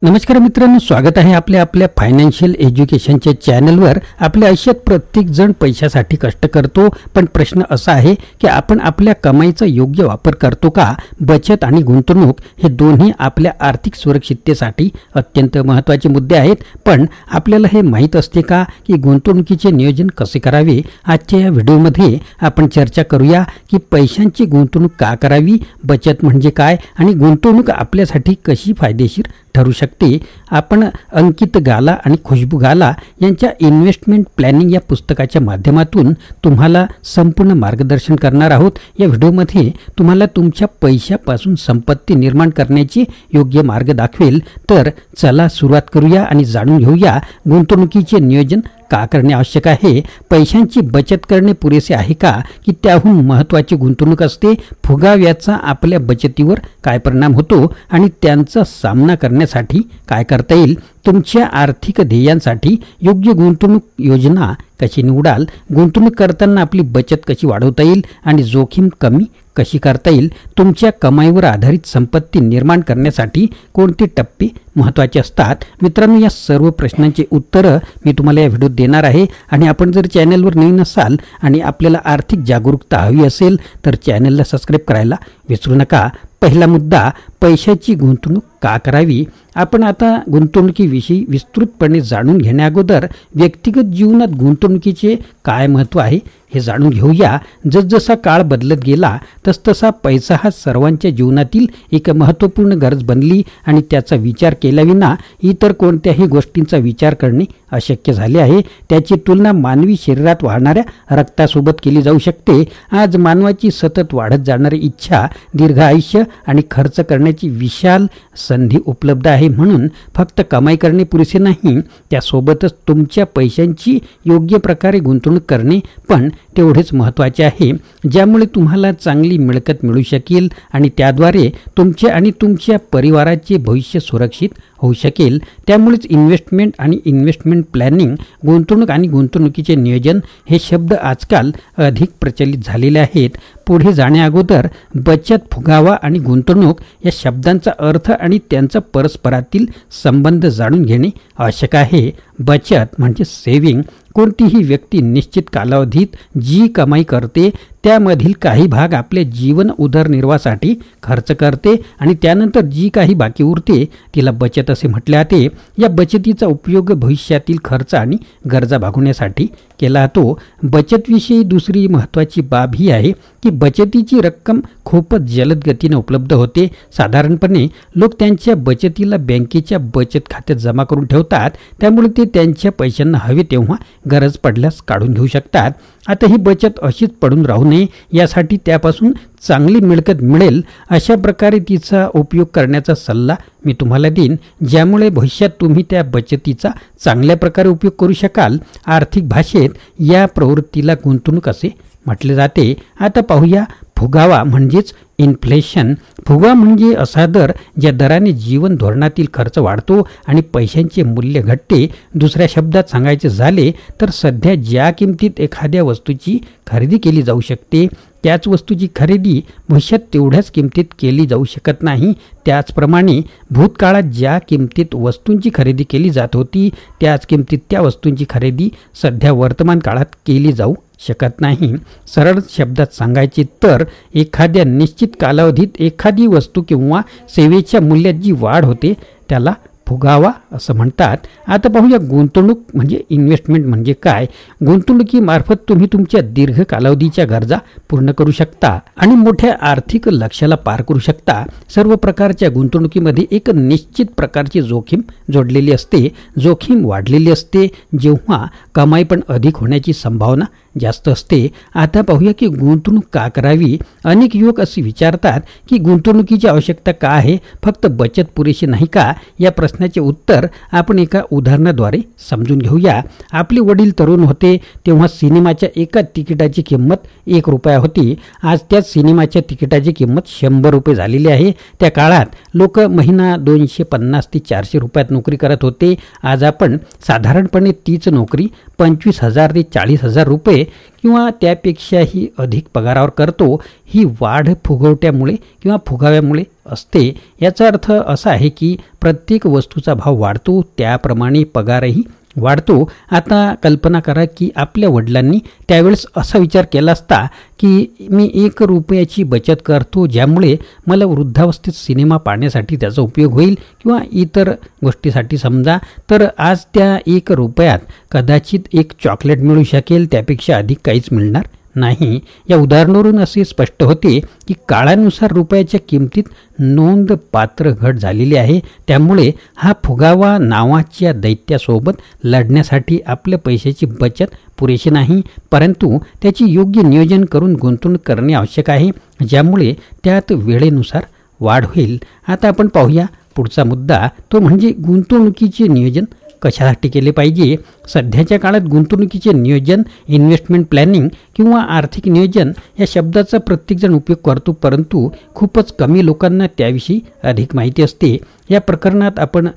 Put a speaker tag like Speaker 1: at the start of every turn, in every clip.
Speaker 1: नमस्कार मित्रांनो, स्वागत आहे आपल्या फायनान्शियल एज्युकेशनच्या चॅनलवर। आपल्या आयुष्यात प्रत्येक जण पैशासाठी कष्ट करतो, पण प्रश्न असा आहे की आपण आपल्या कमाईचा योग्य वापर करतो का? बचत आणि गुंतवणूक हे दोन्ही आपल्या आर्थिक सुरक्षिततेसाठी अत्यंत महत्त्वाचे मुद्दे आहेत, पण आपल्याला हे माहीत असते का की गुंतवणुकीचे नियोजन कसे करावे? आजच्या या व्हिडिओमध्ये आपण चर्चा करूया की पैशांची गुंतवणूक का करावी, बचत म्हणजे काय आणि गुंतवणूक आपल्यासाठी कशी फायदेशीर ठरू शकते। आपण अंकित गाला आणि खुशबू गाला यांच्या इन्व्हेस्टमेंट प्लॅनिंग या पुस्तकाच्या माध्यमातून तुम्हाला संपूर्ण मार्गदर्शन करणार आहोत। या व्हिडिओमध्ये तुम्हाला तुमच्या पैशापासून संपत्ती निर्माण करण्याचे योग्य मार्ग दाखवेल। तर चला सुरुवात करूया आणि जाणून घेऊया गुंतवणुकीचे नियोजन का करणे आवश्यक आहे। पैशांची बचत करणे पुरेसे आहे का की त्याहून महत्त्वाची गुंतवणूक असते? फुगाव्याचा आपल्या बचतीवर काय परिणाम होतो आणि त्यांचा सामना करण्यासाठी काय करता येईल? तुमच्या आर्थिक ध्येयांसाठी योग्य गुंतवणूक योजना कशी निवडाल? गुंतवणूक करताना आपली बचत कशी वाढवता येईल आणि जोखीम कमी कशी करता येईल? तुमच्या कमाईवर आधारित संपत्ती निर्माण करण्यासाठी कोणते टप्पे महत्त्वाचे असतात? मित्रांनो, या सर्व प्रश्नांची उत्तरं मी तुम्हाला या व्हिडिओत देणार आहे। आणि आपण जर चॅनलवर नवीन असाल आणि आपल्याला आर्थिक जागरूकता हवी असेल तर चॅनलला सबस्क्राईब करायला विसरू नका। पहिला मुद्दा, पैशाची गुंतवणूक का करावी? आपण आता गुंतवणुकीविषयी विस्तृतपणे जाणून घेण्याअगोदर व्यक्तिगत जीवनात गुंतवणुकीचे काय महत्त्व आहे हे जाणून घेऊया। जसजसा काळ बदलत गेला तसतसा पैसा हा सर्वांच्या जीवनातील एक महत्त्वपूर्ण गरज बनली आणि त्याचा विचार केल्याविना इतर कोणत्याही गोष्टींचा विचार करणे अशक्य झाले आहे। त्याची तुलना मानवी शरीरात वाहणाऱ्या रक्तासोबत केली जाऊ शकते। आज मानवाची सतत वाढत जाणारी इच्छा, दीर्घ आयुष्य आणि खर्च करण्याची विशाल संधी उपलब्ध आहे। म्हणून फक्त कमाई करणे पुरेसे नाही, त्यासोबतच तुमच्या पैशांची योग्य प्रकारे गुंतवणूक करणे पण तेवढेच महत्त्वाचे आहे, ज्यामुळे तुम्हाला चांगली मिळकत मिळू शकेल आणि त्याद्वारे तुमचे आणि तुमच्या परिवाराचे भविष्य सुरक्षित होऊ शकेल। त्यामुळेच इन्व्हेस्टमेंट आणि इन्व्हेस्टमेंट प्लॅनिंग, गुंतवणूक आणि गुंतवणुकीचे नियोजन हे शब्द आजकाल अधिक प्रचलित झालेले आहेत। पुढे जाण्याअगोदर बचत, फुगावा आणि गुंतवणूक या शब्दांचा अर्थ आणि त्यांचा परस्परातील संबंध जाणून घेणे आवश्यक आहे। बचत म्हणजे सेव्हिंग। कोणतीही व्यक्ती निश्चित कालावधीत जी कमाई करते त्यामधील काही भाग आपल्या जीवन उदरनिर्वाहासाठी खर्च करते आणि त्यानंतर जी काही बाकी उरते तिला बचत असे म्हटले जाते। या बचतीचा उपयोग भविष्यातील खर्च आणि गरजा भागवण्यासाठी केला जातो। बचतविषयी दुसरी महत्त्वाची बाब ही आहे की बचतीची रक्कम खूपच जलद गतीने उपलब्ध होते। साधारणपणे लोक त्यांच्या बचतीला बँकेच्या बचत खात्यात जमा करून ठेवतात, त्यामुळे ते त्यांच्या पैशांना हवे तेव्हा गरज पडल्यास काढून घेऊ शकतात। आता ही बचत अशीच पडून राहू नये यासाठी त्यापासून चांगली मिळकत मिळेल अशा प्रकारे तिचा उपयोग करण्याचा सल्ला मी तुम्हाला देईन, ज्यामुळे भविष्यात तुम्ही त्या बचतीचा चांगल्या प्रकारे उपयोग करू शकाल। आर्थिक भाषेत या प्रवृत्तीला गुंतवणूक असे म्हटले जाते। आता पाहूया फुगावा म्हणजेच इन्फ्लेशन। फुगा म्हणजे असा दर ज्या दराने जीवन धोरणातील खर्च वाढतो आणि पैशांचे मूल्य घटते। दुसऱ्या शब्दात सांगायचे झाले तर सध्या ज्या किमतीत एखाद्या वस्तूची खरेदी केली जाऊ शकते त्याच वस्तूची खरेदी भविष्यात तेवढ्याच किमतीत केली जाऊ शकत नाही। त्याचप्रमाणे भूतकाळात ज्या किमतीत वस्तूंची खरेदी केली जात होती त्याच किमतीत त्या वस्तूंची खरेदी सध्या वर्तमान काळात केली जाऊ शकत नाही। सरळ शब्दात सांगायचे तर एखाद्या निश्चित कालावधीत एखादी वस्तू किंवा सेवेच्या मूल्यात जी वाढ होते त्याला फुगावा असं म्हणतात। आता पाहूया गुंतवणूक म्हणजे इन्व्हेस्टमेंट म्हणजे काय। गुंतवणुकीमार्फत तुम्ही तुमच्या दीर्घ कालावधीच्या गरजा पूर्ण करू शकता आणि मोठ्या आर्थिक लक्ष्याला पार करू शकता। सर्व प्रकारच्या गुंतवणुकीमध्ये एक निश्चित प्रकारची जोखीम जोडलेली असते। जोखीम वाढलेली असते जेव्हा कमाई पण अधिक होण्याची संभावना जास्त असते। आता पाहूया की गुंतवणूक का करावी। अनेक युवक असे विचारतात की गुंतवणुकीची आवश्यकता का आहे, फक्त बचत पुरेशी नाही का? या प्रश्नाचे उत्तर आपण एका उदाहरणाद्वारे समजून घेऊया। आपले वडील तरुण होते तेव्हा सिनेमाच्या एका तिकिटाची किंमत 1 रुपया होती। आज त्या सिनेमाच्या तिकिटाची किंमत 100 रुपये झालेली आहे। त्या काळात लोक महिना 250 ते 400 रुपयात नोकरी करत होते। आज आपण साधारणपणे तीच नोकरी 25,000 ते 40,000 रुपये किंवा त्यापेक्षाही अधिक पगारावर करतो, ही वाढ फुगवट्यामुळे किंवा फुगाव्यामुळे असते. याचा अर्थ असा आहे की प्रत्येक वस्तूचा भाव वाढतो त्याप्रमाणे पगारही वाढतो. आता कल्पना करा की आपल्या वडिलांनी त्यावेळेस असा विचार केला असता की मी 1 रुपयाची बचत करतो, ज्यामुळे मला वृद्धावस्थेत सिनेमा पाहण्यासाठी त्याचा उपयोग होईल किंवा इतर गोष्टीसाठी समजा, तर आज त्या 1 रुपयात कदाचित 1 चॉकलेट मिळू शकेल, त्यापेक्षा अधिक काहीच मिळणार नाही. या उदाहरणावरून असे स्पष्ट होते की काळानुसार रुपयाच्या किमतीत नोंदपात्र घट झालेली आहे. त्यामुळे हा फुगावा नावाच्या दैत्यासोबत लढण्यासाठी आपल्या पैशाची बचत पुरेशी नाही, परंतु त्याची योग्य नियोजन करून गुंतवणूक करणे आवश्यक आहे, ज्यामुळे त्यात वेळेनुसार वाढ होईल. आता आपण पाहूया पुढचा मुद्दा, तो म्हणजे गुंतवणुकीचे नियोजन कशासाठी केले पाहिजे. सध्याच्या काळात गुंतवणुकीचे नियोजन, इन्व्हेस्टमेंट प्लॅनिंग किंवा आर्थिक नियोजन या शब्दाचा प्रत्येकजण उपयोग करतो, परंतु खूपच कमी लोकांना त्याविषयी अधिक माहिती असते. या प्रकरणात आपण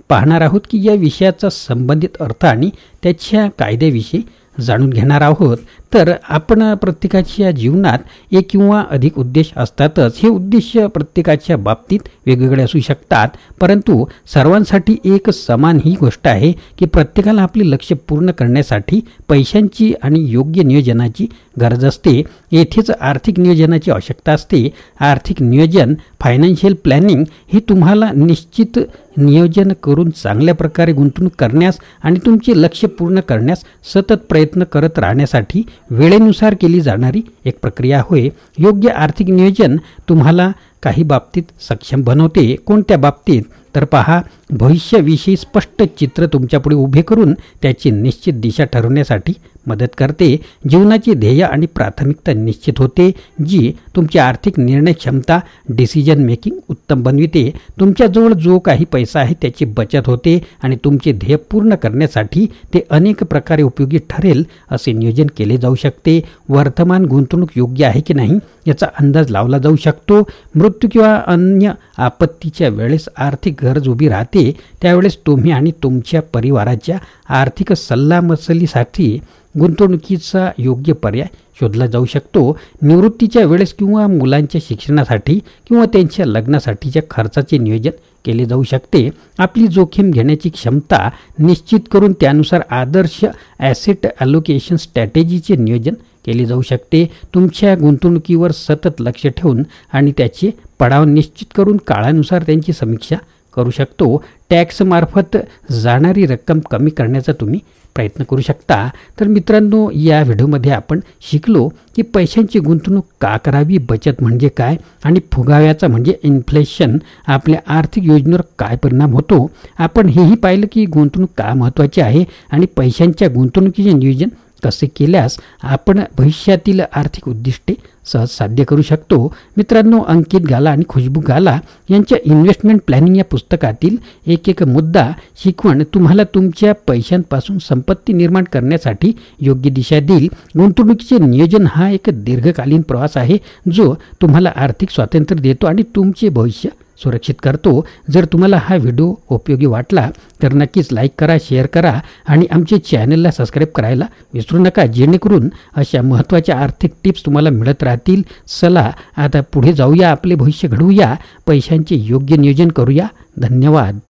Speaker 1: पाहणार आहोत की या विषयाचा संबंधित अर्थ आणि त्याच्या कायद्याविषयी जाणून घेणार आहोत. तर आपण प्रत्येकाच्या जीवनात एक किंवा अधिक उद्देश असतातच. हे उद्देश प्रत्येकाच्या बाबतीत वेगवेगळे असू शकतात, परंतु सर्वांसाठी एक समान ही गोष्ट आहे की प्रत्येकाला आपले लक्ष्य पूर्ण करण्यासाठी पैशांची आणि योग्य नियोजनाची गरज असते. येथेच आर्थिक नियोजनाची आवश्यकता असते. आर्थिक नियोजन, फायनान्शियल प्लॅनिंग हे तुम्हाला निश्चित नियोजन करून चांगल्या प्रकारे गुंतवणूक करण्यास आणि तुमचे लक्ष्य पूर्ण करण्यास सतत प्रयत्न करत राहण्यासाठी वेळेनुसार केली जाणारी एक प्रक्रिया होय. योग्य आर्थिक नियोजन तुम्हाला काही बाबतीत सक्षम बनवते. कोणत्या बाबतीत तर पहा, भविष्याविषयी स्पष्ट चित्र तुमच्यापुढे उभे करून त्याची निश्चित दिशा ठरवण्यासाठी मदत करते. जीवनाची ध्येय आणि प्राथमिकता निश्चित होते, जी तुमची आर्थिक निर्णय क्षमता, डिसिजन मेकिंग उत्तम बनविते. तुमच्याजवळ जो काही पैसा आहे त्याची बचत होते आणि तुमचे ध्येय पूर्ण करण्यासाठी ते अनेक प्रकारे उपयोगी ठरेल असे नियोजन केले जाऊ शकते. वर्तमान गुंतवणूक योग्य आहे की नाही याचा अंदाज लावला जाऊ शकतो. मृत्यू किंवा अन्य आपत्तीच्या वेळेस आर्थिक गरज उभी राहते, त्यावेळेस तुम्ही आणि तुमच्या परिवाराच्या आर्थिक सल्लामसलीसाठी गुंतवणुकीचा योग्य पर्याय शोधला जाऊ शकतो. निवृत्तीच्या वेळेस किंवा मुलांच्या शिक्षणासाठी किंवा त्यांच्या लग्नासाठीच्या खर्चाचे नियोजन केले जाऊ शकते. आपली जोखीम घेण्याची क्षमता निश्चित करून त्यानुसार आदर्श ॲसेट ॲलोकेशन स्ट्रॅटेजीचे नियोजन केले जाऊ शकते. तुमच्या गुंतवणुकीवर सतत लक्ष ठेवून आणि त्याचे पडाव निश्चित करून काळानुसार त्यांची समीक्षा करू शकतो. टॅक्समार्फत जाणारी रक्कम कमी करण्याचा तुम्ही प्रयत्न करू शकता. तर मित्रांनो, या व्हिडिओमध्ये आपण शिकलो की पैशांची गुंतवणूक का करावी, बचत म्हणजे काय आणि फुगाव्याचा म्हणजे इन्फ्लेशन आपल्या आर्थिक योजनेवर काय परिणाम होतो. आपण हेही पाहिलं की गुंतवणूक का महत्त्वाची आहे आणि पैशांच्या गुंतवणुकीचे नियोजन कसे केल्यास आपण भविष्यातील आर्थिक उद्दिष्टे सहज साध्य करू शकतो. मित्रांनो, अंकित गाला आणि खुशबू गाला यांच्या इन्व्हेस्टमेंट प्लॅनिंग या पुस्तकातील एक मुद्दा, शिकवण तुम्हाला तुमच्या पैशांपासून संपत्ती निर्माण करण्यासाठी योग्य दिशा देईल. गुंतवणुकीचे नियोजन हा एक दीर्घकालीन प्रवास आहे, जो तुम्हाला आर्थिक स्वातंत्र्य देतो आणि तुमचे भविष्य सुरक्षित करतो. जर तुम्हाला हा व्हिडिओ उपयोगी वाटला तर नक्कीच लाईक करा, शेअर करा आणि आमचे चॅनलला सबस्क्राईब करायला विसरू नका, जेणेकरून अशा महत्त्वाच्या आर्थिक टिप्स तुम्हाला मिळत राहतील. चला आता पुढे जाऊया, आपले भविष्य घडवूया, पैशांचे योग्य नियोजन करूया. धन्यवाद.